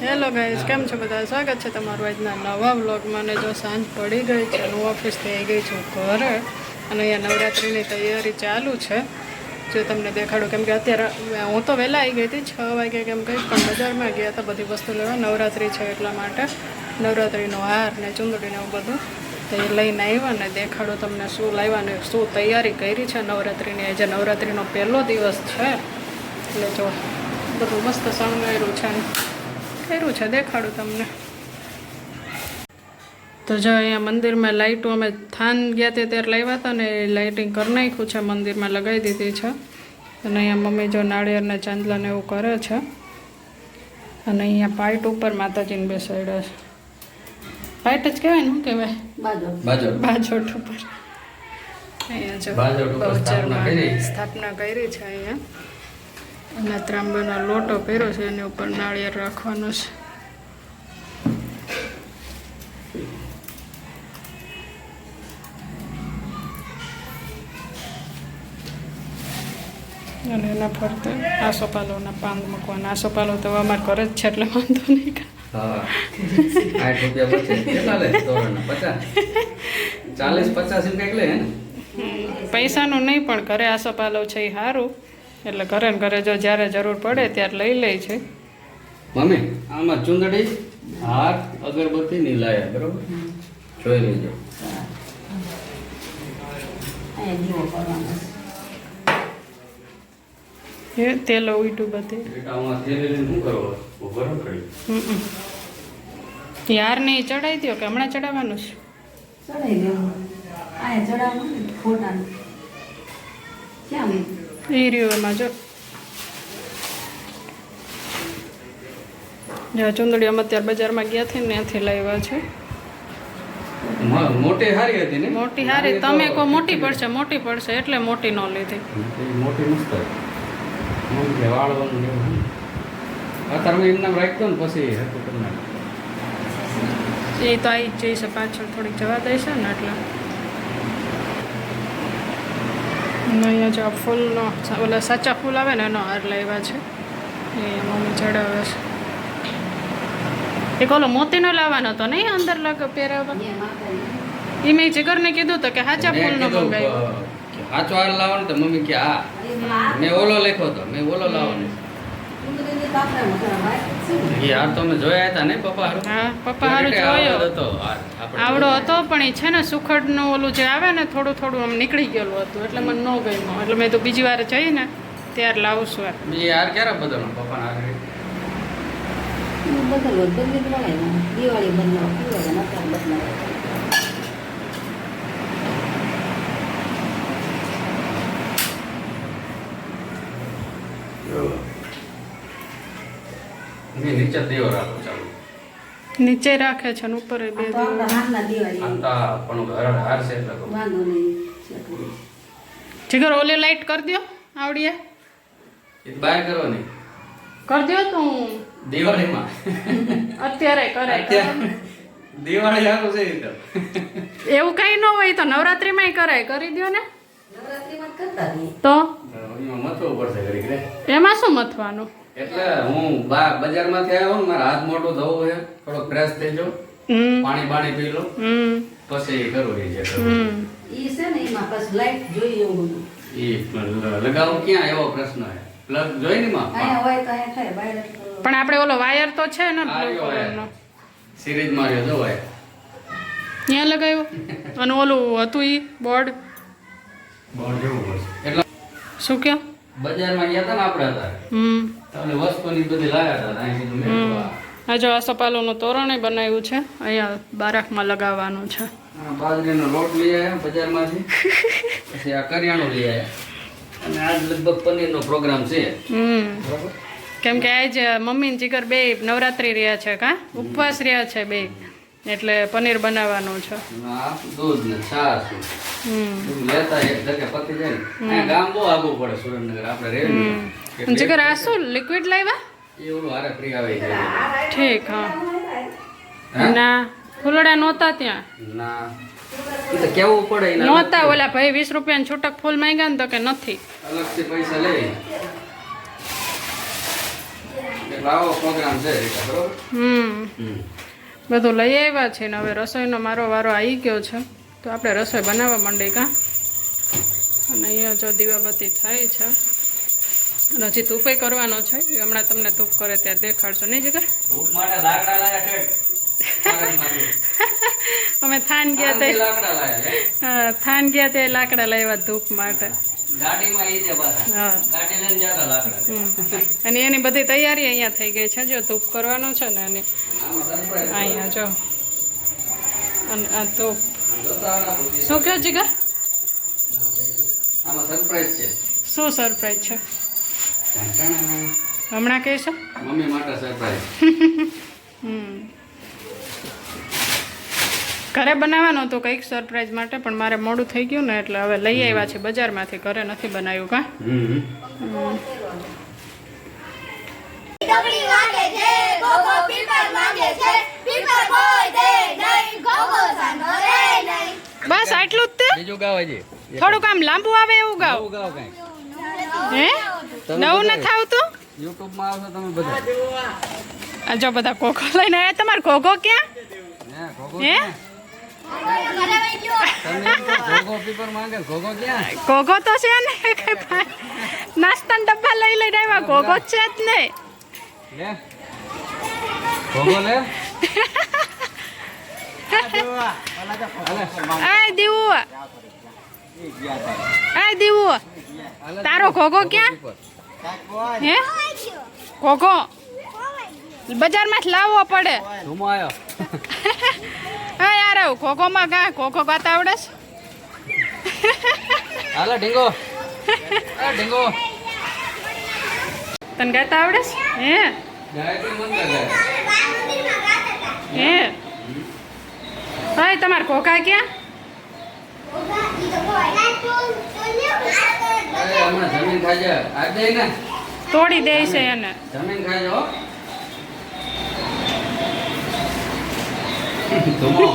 Hello guys, કેમ છો બધા? સ્વાગત છે તમારું આજના નવા વ્લોગમાં. ને જો સાંજ પડી ગઈ છે, હું ઓફિસથી આવી ગઈ છું ઘરે, અને અહીંયા નવરાત્રિની તૈયારી ચાલુ છે. જો તમને દેખાડું, કેમ કે અત્યારે હું તો વહેલા આવી ગઈ હતી 6 વાગે, કેમ કંઈ પણ બજારમાં ગયા હતા બધી વસ્તુ લેવા. નવરાત્રિ છે એટલા માટે નવરાત્રિનો હાર ને ચૂંદડીને એવું બધું તો એ લઈને આવ્યા. ને દેખાડું તમને શું લાવ્યા ને શું તૈયારી કરી છે નવરાત્રિની. આજે નવરાત્રિનો પહેલો દિવસ છે, એટલે જો બધું મસ્ત શણગાર્યું છે કર્યું છે, દેખાડું તમને. તો જો અહીંયા મંદિરમાં લાઇટો અમે થાન ગયા તે ત્યારે લાવ્યા હતા ને, લાઇટિંગ કરી નાખ્યું છે, મંદિરમાં લગાવી દીધી છે. અને અહીંયા મમ્મી જો નાળિયેરને ચાંદલાને એવું કરે છે. અને અહીંયા પાઇટ ઉપર માતાજીને બેસાડ્યા છે. પાઇટ જ કહેવાય ને, શું કહેવાય? બાજોટ ઉપર અહીંયા જો બહુચરમાં સ્થાપના કરી છે. અહીંયા અને ત્રાંબાનો લોટો પહેર્યો છે, એની ઉપર નાળિયેર રાખવાનો છે. અને એના ફરતે આસોપાલોના પાન મૂકવાના. આસોપાલો તો અમારે ઘરે જ છે એટલે વાંધો નહીં. પૈસાનું નહીં, પણ ઘરે આસોપાલો છે એ સારું, એટલે ઘરે ને ઘરે જો જ્યારે જરૂર પડે ત્યારે લઈ લે છે. મમ્મી આમાં ચુંદડી, હાર, અગરબત્તી ની લાયા, બરોબર? જોઈ લેજો. એ તેલો ઉઈટું બધી યાર નહીં ચડાવી દો કે હમણાં ચડાવવાનું છે? એ રહ્યું એમાં જો ચુંદડી અમે અત્યારે બજારમાં ગયા હતી ને ત્યાંથી લાવ્યા છે. મોટી હારી હતી ને? મોટી હારી તમે કહો મોટી પડશે એટલે મોટી ન લીધી. મોટી મસ્ત વાળવાનું અત્યારે એમ નામ રાખતો ને પછી એ તો આવી જ જઈશે, પાછળ થોડીક જવા દેશે ને એટલે. અહીંયા જો ફૂલનો ઓલા સાચા ફૂલ આવે ને એનો હાર લાવ્યા છે, એ મમ્મી ચડાવે છે. એક ઓલો મોતીનો લાવવાનો હતો નહીં અંદર પહેરાવવા, એ મેં જીગરને કીધું તો કે સાચા ફૂલનો મંગાવ્યો. સાચો હાર લાવવાનો તો મમ્મી કે હા મેં ઓલો લખ્યો હતો, મેં ઓલો લાવવાનો. યાર તમે જોયા હતા ને પપ્પા? હા, પપ્પા હારું જોયો આવડો હતો, પણ એ છે ને સુખડનું ઓલું જે આવે ને થોડું થોડું આમ નીકળી ગયેલું હતું, એટલે મને ન ગમ્યું. એટલે મેં તો બીજી વાર જઈ ને ત્યારે લાવશું. યાર ક્યારે બદલનો પપ્પા આગળ દિવાળી બદલાવ નીચે દેવો રાખો ચાલુ. નીચે રાખે છે ને ઉપર બે પણ ઘર હાર છે એટલે જીગર ઓલી લાઈટ કરી દો આવડીએ એ બહાર કરવાની કરી દો તું દિવાળીમાં. અત્યારે કરે દિવાળી આવું છે એવું કઈ ન હોય તો નવરાત્રીમાં કરાય, કરી દો ને. તો મથવું પડશે ઘડી. એમાં શું મથવાનું? એટલે હું બજારમાંથી આવ્યો ને, મારા હાથ મોટો થવું છે, થોડો ફ્રેશ થઈ જાઉં, પાણી પી લો, પછી કરું. લગાવું ક્યાં એવો પ્રશ્ન છે? પ્લગ જોઈ ને પણ આપણે ઓલો વાયર તો છે ને સિરીઝ માર્યો જો વાયર ત્યાં લગાવ્યો, અને ઓલું હતું ઈ બોર્ડ જેવું પડશે. એટલે શું કયો બજારમાં ગયા હતા ને આપણે હતા, તમને વસ્તુની બધી લાયા હતા. આ જો આસોપાલોનું તોરણ બનાવ્યું છે, અહીંયા બારાકમાં લગાવવાનું છે. બાજરીનો લોટ લઈ આવ્યા બજારમાંથી, પછી આ કરિયાણું લઈ આવ્યા, અને આજ લગભગ પનીરનો પ્રોગ્રામ છે. કેમ કે આજ મમ્મી ને જીગર બે નવરાત્રી રહ્યા છે, કા ઉપવાસ રહ્યા છે બે, એટલે પનીર બનાવવાનું છે. દૂધ ને છાશ લેતા એક જગ્યા પતી જાય ને. ગામ બહુ આગું પડે સુરેન્દ્રનગર, આપણે રેવી. જીગર આ શું લિક્વિડ લાવ્યા? એ ઓલું હારે ફ્રી આવે છે. ઠીક. હા ના ફૂલડા નહોતા ત્યાં? ના એ તો કેવું પડે નહોતા. ઓલા ભાઈ 20 રૂપિયાની છૂટક ફૂલ માંગ્યા ને તો કે નથી, અલગથી પૈસા લે. એટલે આવો પ્રોગ્રામ છે રીટા, બરોબર. બધું લઈ આવ્યા છે ને હવે રસોઈનો મારો વારો આવી ગયો છે તો આપણે રસોઈ બનાવવા માંડી કાં. અને અહીંયા જો દીવાબત્તી થાય છે અને હજી ધૂપે કરવાનો છે એ હમણાં તમને ધૂપ કરે ત્યાં દેખાડશો નહીં જીગર. ધૂપ માટે લાકડા લાયા છે. અમે થાન ગયા તે લાકડા લાયા. થાન ગયા તે લાકડા લાવ્યા ધૂપ માટે. ગાડીમાં ઈ છે પાછા. હા ગાડી લઈને જતા લાકડા. અને એની બધી તૈયારી અહીંયા થઈ ગઈ છે જો ધૂપ કરવાનો છે ને અને અહીંયા જો અને આ ધૂપ શું કહો જીગર આમાં સરપ્રાઈઝ છે. શું સરપ્રાઈઝ છે ટાંટાણા. હમણાં કહેશો. મમ્મી માટે સરપ્રાઈઝ. ઘરે બનાવવાનો હતો કંઈક સરપ્રાઈઝ માટે પણ મારે મોડું થઈ ગયું ને એટલે હવે લઈ આવ્યા છે બજારમાંથી ઘરે નથી બનાવ્યું કાં. ડબડી વાગે છે ગોગો પીપર માંગે છે પીપર કોઈ દે નહીં ગોગો સાંભળે નહીં. બસ આટલું જ તે. બીજું ગાવ હજી. થોડુંક આમ લાંબુ આવે એવું ગાવ. ગાવ કઈ. હે નવું નથી આવતું. YouTube માં આવશો તમે બધા. આ જો બધા કોકો લઈને આવ્યા. તમારે કોકો ક્યાં હે ગોગો. હે ઘરે વઈ ગયો. તમે ગોગો પીપર માંગે ગોગો ક્યાં? કોકો તો છે ને નાસ્તાના ડબ્બા લઈ લઈને આવ્યા કોકો જ છે જ નહીં. લે ગોગો લે. આય દીવું આય દીવું તારો કોકો ક્યાં હે કોકો બજારમાં જ લાવવો પડે. ધૂમો આવ્યો. હા યાર આવું કોકોમાં કાં કોકો ગાતા આવડે છે. હાલો ઢીંગો. આ ઢીંગો. તને ગાતા આવડે છે હે ગાયત્રી મંત્ર ગાય. હે ભાઈ તમારા કોકા ક્યાં. અરે હમણાં જમીન ખાજે. આ દે ને. તોડી દે છે એને. જમીન ખાજે હો. ધૂમો.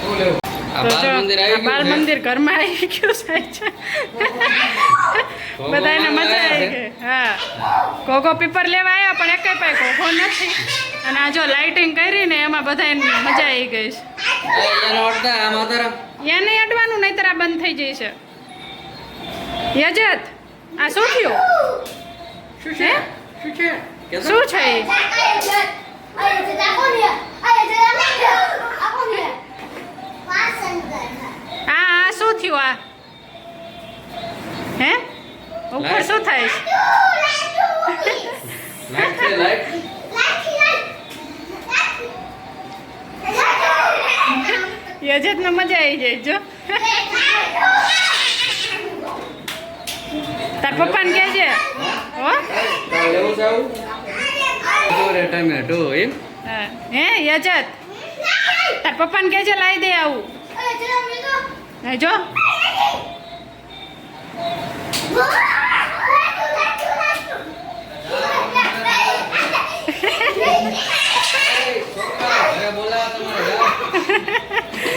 શું લેવું? આ તો બાલ જો મંદિર આ આવી બાલ ગયું છે. મંદિર ઘરમાં આવી ગયું સાહેબ છે. બધાને મજા આવી ગઈ. હા કોકો પીપર લેવા આવ્યા પણ એકેય પાય કોકો નથી અને આ જો લાઇટિંગ કરી ને એમાં બધાને મજા આવી ગઈ છે. એનો અડધા આમાં તારા. એને અડવાનું નહીતર આ બંધ થઈ જશે. યજત આ શું થયું શું છે? શું છે? કેતો? શું છે ઈ? આ શું થયું આ હે ઉપર શું થાય છે? લાઈટ છે લાઈટ. યજત ને મજા આવી જાય જો. તાર પપ્પાને કહેજે હો. તારે લેવું છે આવું? ટોરે ટમેટો એમ. હા. હે યજત તાર પપ્પાને કહેજે લાવી દે આવું. હે જો ઘરે બોલાવા તમારે જાઓ.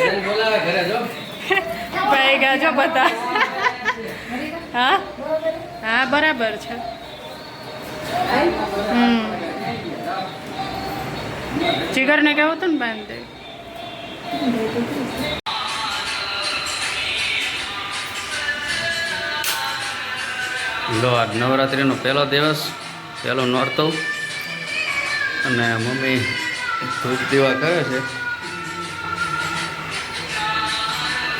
ઘરે બોલાવે ઘરે જો. ભાઈ ગયા જો બધા. હા હા બરાબર છે. જીગરને કહેવું હતું ને બાંધ દે. લો આજ નવરાત્રિનો પહેલો દિવસ, પહેલો નોરતો અને મમ્મી ધૂપ દીવા કરે છે.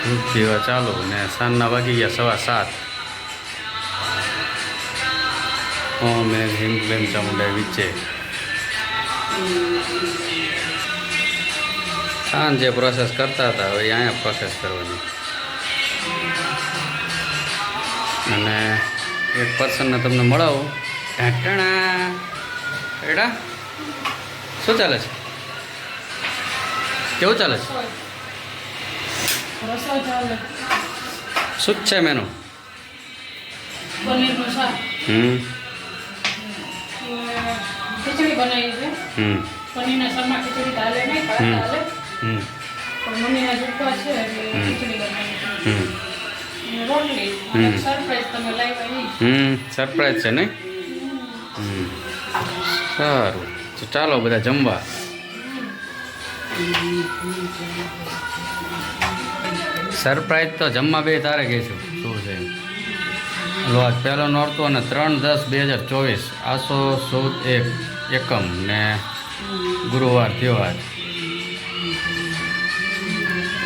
ધૂપ દીવા ચાલુ ને સાંજના વાગી ગયા 7:15. ઓમ હિમ ક્લેમ ચામુંડા વિચે સાંજે પ્રોસેસ કરતા હતા, હવે અહીંયા પ્રોસેસ કરવાની. અને એક પર્સનને તમને મળાવું. ઢાંટણા એડા શું ચાલે છે? કેવું ચાલે છે? શું જ છે મેનુ? પનીરનું શાક ખીચડી બનાવી છે. પનીરના શાકમાં ખીચડી ચાલે નહીં, ભાત ચાલે પણ મમ્મીના જુક્કા છે એટલે ખીચડી બનાવી છે. રોટલી હમ. સરપ્રાઈઝ તમે લાવ્યા ઈ સરપ્રાઈઝ છે નહીં સારું તો ચાલો બધા જમવા સરપ્રાઈઝ તો જમવા બે તારે કહીશું શું છે લો આજ પહેલો નોરતો અને 3/10/2024 આસો સુદ એકમ ને ગુરુવાર થયો આજ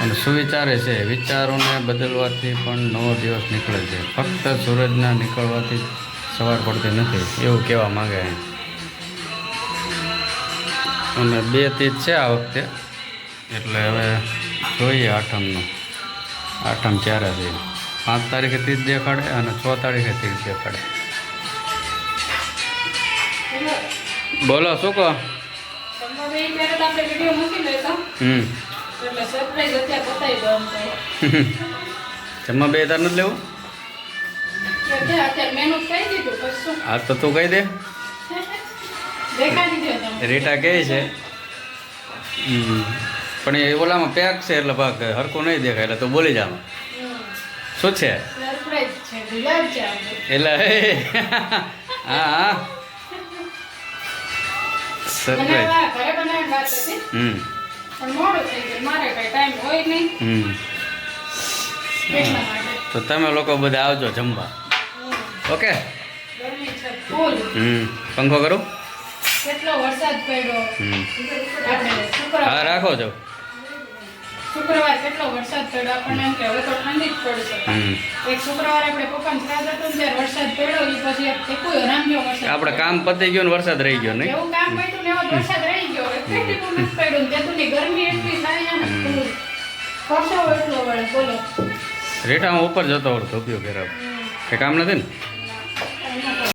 અને સુવિચારે છે વિચારોને બદલવાથી પણ નવો દિવસ નીકળે છે ફક્ત સૂરજના નીકળવાથી સવાર પડતી નથી એવું કહેવા માંગે છે અને 2 તીજ છે આ વખતે એટલે હવે જોઈએ આઠમ ક્યારે છે 5 તારીખે તીજ દેખાડે અને 6 તારીખે તીજ દેખાડે બોલો શું કહો જમવા બે ત્યારે તો આપણે વિડીયો મૂકી દેતા એટલે સરપ્રાઈઝ અત્યારે બતાવી દો અમને. જમવા બે તાર નથી લેવું કે અત્યારે મેનુ કહી દીધું પછી શું આ તો તું કહી દે દેખાડી દો તમે રીટા કહે છે પણ એ ઓલામાં પેક છે એટલે ભાગ હરખું નહીં દેખાય એટલે તું બોલી જા શું છે સરપ્રાઈઝ છે ગુલાબ જાંબુ એટલે હા હા સરપ્રાઈઝ બનાવવા ઘરે બનાવવાની વાત હતી પણ મોડું થઈ ગયું મારે કઈ ટાઈમ હોય નહીં એટલા માટે તો તમે લોકો બધા આવજો જમવા ઓકે ગરમી છે ફૂલ પંખો કરું કેટલો વરસાદ પડ્યો આપણે હા રાખો છો શુક્રવાર કેટલો વરસાદ પડ્યો આપણને એમ કે હવે તો ઠંડી જ પડશે એક શુક્રવાર આપણે પપ્પાને શ્રાદ્ધ હતું ને ત્યારે વરસાદ પડ્યો એ પછી એકું રામ્યો વરસાદ આપણે કામ પતી ગયું ને વરસાદ રહી ગયો નહીં એવું કામ પડ્યું ને એવો જ વરસાદ રહી ગયો એટલી પૂરું નથી પડ્યું ને તેતુંની ગરમી એટલી થાય ને પરસાવો એટલો વળે બોલો રેટામાં ઉપર જતો હોય ધોપિયો ઘેરાવ કે કામ નથી ને